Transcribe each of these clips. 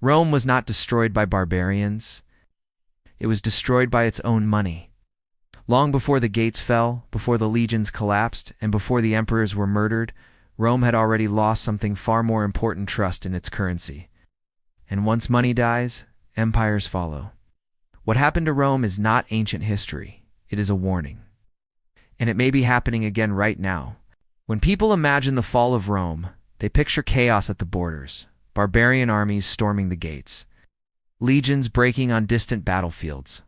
Rome was not destroyed by barbarians. It was destroyed by its own money. Long before the gates fell, before the legions collapsed, and before the emperors were murdered, Rome had already lost something far more important: trust in its currency. And once money dies, empires follow. What happened to Rome is not ancient history. It is a warning. And it may be happening again right now. When people imagine the fall of Rome, they picture chaos at the borders, barbarian armies storming the gates, legions breaking on distant battlefields,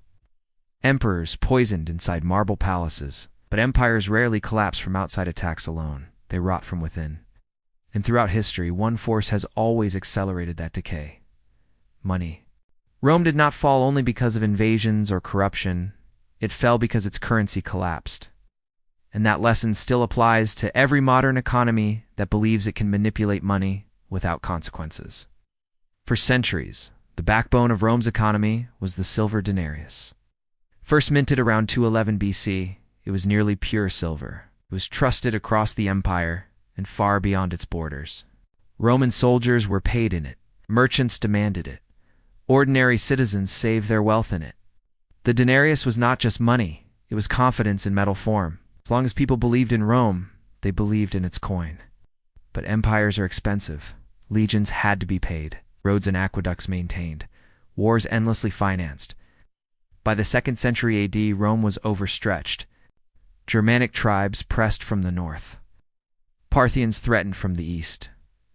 emperors poisoned inside marble palaces. But empires rarely collapse from outside attacks alone. They rot from within. And throughout history, one force has always accelerated that decay: money. Rome did not fall only because of invasions or corruption. It fell because its currency collapsed. And that lesson still applies to every modern economy that believes it can manipulate money without consequences. For centuries, the backbone of Rome's economy was the silver denarius. First minted around 211 BC, it was nearly pure silver. It was trusted across the empire and far beyond its borders. Roman soldiers were paid in it. Merchants demanded it. Ordinary citizens saved their wealth in it. The denarius was not just money, it was confidence in metal form. As long as people believed in Rome, they believed in its coin. But empires are expensive. Legions had to be paid, roads and aqueducts maintained, wars endlessly financed. By the 2nd century AD, Rome was overstretched. Germanic tribes pressed from the north. Parthians threatened from the east.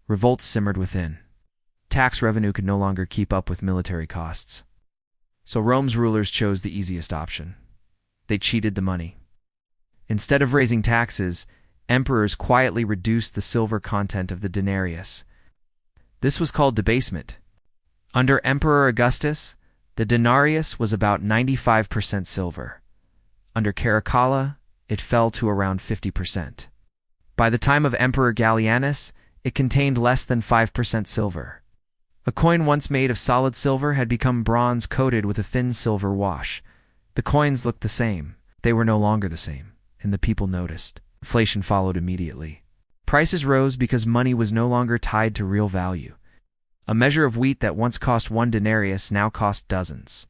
Revolts simmered within. Tax revenue could no longer keep up with military costs. So Rome's rulers chose the easiest option. They cheated the money. Instead of raising taxes, emperors quietly reduced the silver content of the denarius. This was called debasement. Under Emperor Augustus, the denarius was about 95% silver. Under Caracalla, it fell to around 50%. By the time of Emperor Gallienus, it contained less than 5% silver. A coin once made of solid silver had become bronze coated with a thin silver wash. The coins looked the same. They were no longer the same, and the people noticed. Inflation followed immediately. Prices rose because money was no longer tied to real value. A measure of wheat that once cost 1 denarius now cost dozens.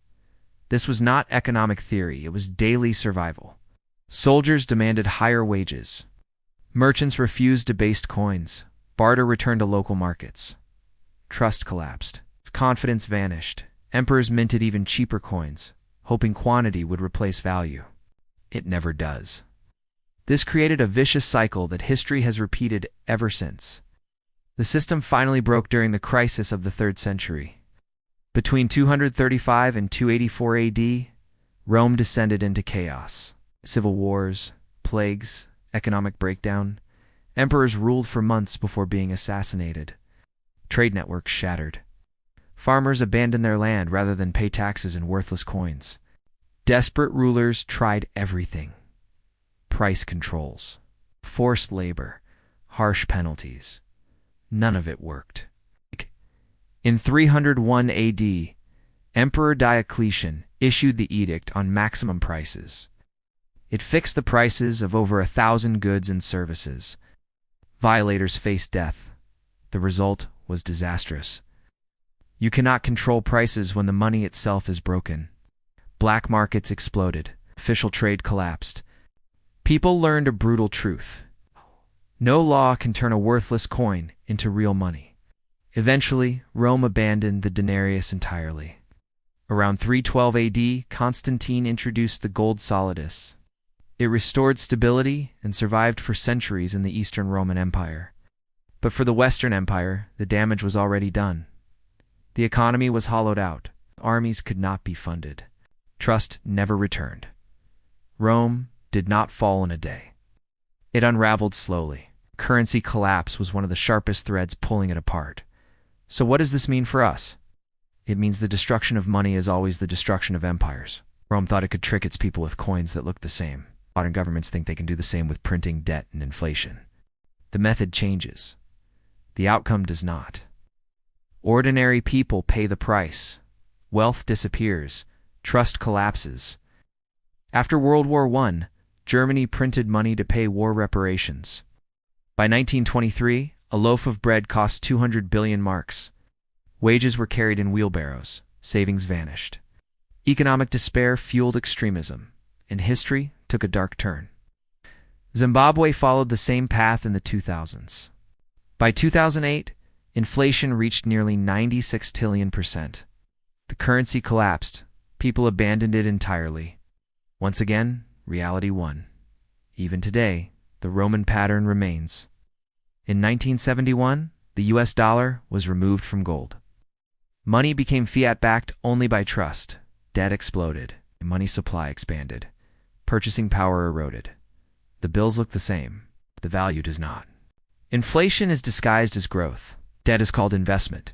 This was not economic theory, it was daily survival. Soldiers demanded higher wages. Merchants refused debased coins. Barter returned to local markets. Trust collapsed. Confidence vanished. Emperors minted even cheaper coins, hoping quantity would replace value. It never does. This created a vicious cycle that history has repeated ever since. The system finally broke during the crisis of the 3rd century. Between 235 and 284 AD, Rome descended into chaos. Civil wars, plagues, economic breakdown. Emperors ruled for months before being assassinated. Trade networks shattered. Farmers abandoned their land rather than pay taxes in worthless coins. Desperate rulers tried everything: price controls, forced labor, harsh penalties. None of it worked. In 301 AD, Emperor Diocletian issued the edict on maximum prices. It fixed the prices of over 1,000 goods and services. Violators faced death. The result was disastrous. You cannot control prices when the money itself is broken. Black markets exploded. Official trade collapsed. People learned a brutal truth: no law can turn a worthless coin into real money. Eventually, Rome abandoned the denarius entirely. Around 312 AD, Constantine introduced the gold solidus. It restored stability and survived for centuries in the Eastern Roman Empire. But for the Western Empire, the damage was already done. The economy was hollowed out. Armies could not be funded. Trust never returned. Rome did not fall in a day. It unraveled slowly. Currency collapse was one of the sharpest threads pulling it apart. So what does this mean for us? It means the destruction of money is always the destruction of empires. Rome thought it could trick its people with coins that looked the same. Modern governments think they can do the same with printing, debt, and inflation. The method changes. The outcome does not. Ordinary people pay the price. Wealth disappears. Trust collapses. After World War I, Germany printed money to pay war reparations. By 1923, a loaf of bread cost 200 billion marks. Wages were carried in wheelbarrows. Savings vanished. Economic despair fueled extremism, and history took a dark turn. Zimbabwe followed the same path in the 2000s. By 2008, inflation reached nearly 96 trillion%. The currency collapsed. People abandoned it entirely. Once again, reality won. Even today, the Roman pattern remains. In 1971, the US dollar was removed from gold. Money became fiat-backed only by trust. Debt exploded. Money supply expanded. Purchasing power eroded. The bills look the same. The value does not. Inflation is disguised as growth. Debt is called investment.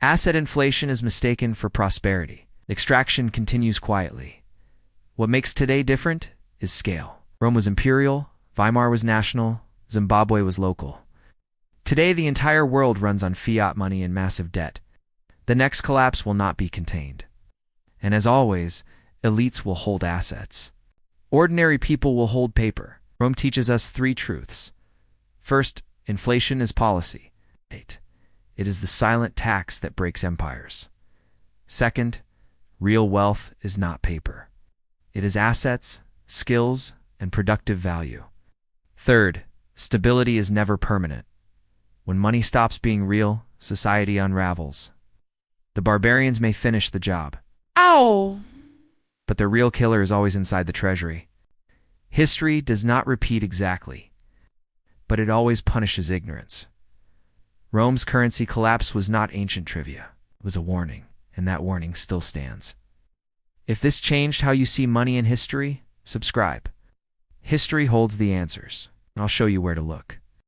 Asset inflation is mistaken for prosperity. Extraction continues quietly. What makes today different is scale. Rome was imperial, Weimar was national, Zimbabwe was local. Today, the entire world runs on fiat money and massive debt. The next collapse will not be contained. And as always, elites will hold assets. Ordinary people will hold paper. Rome teaches us three truths. First, inflation is policy. It is the silent tax that breaks empires. Second, real wealth is not paper. It is assets, skills, and productive value. Third, stability is never permanent. When money stops being real, society unravels. The barbarians may finish the job. Ow! But the real killer is always inside the treasury. History does not repeat exactly, but it always punishes ignorance. Rome's currency collapse was not ancient trivia. It was a warning, and that warning still stands. If this changed how you see money in history, subscribe. History holds the answers. I'll show you where to look.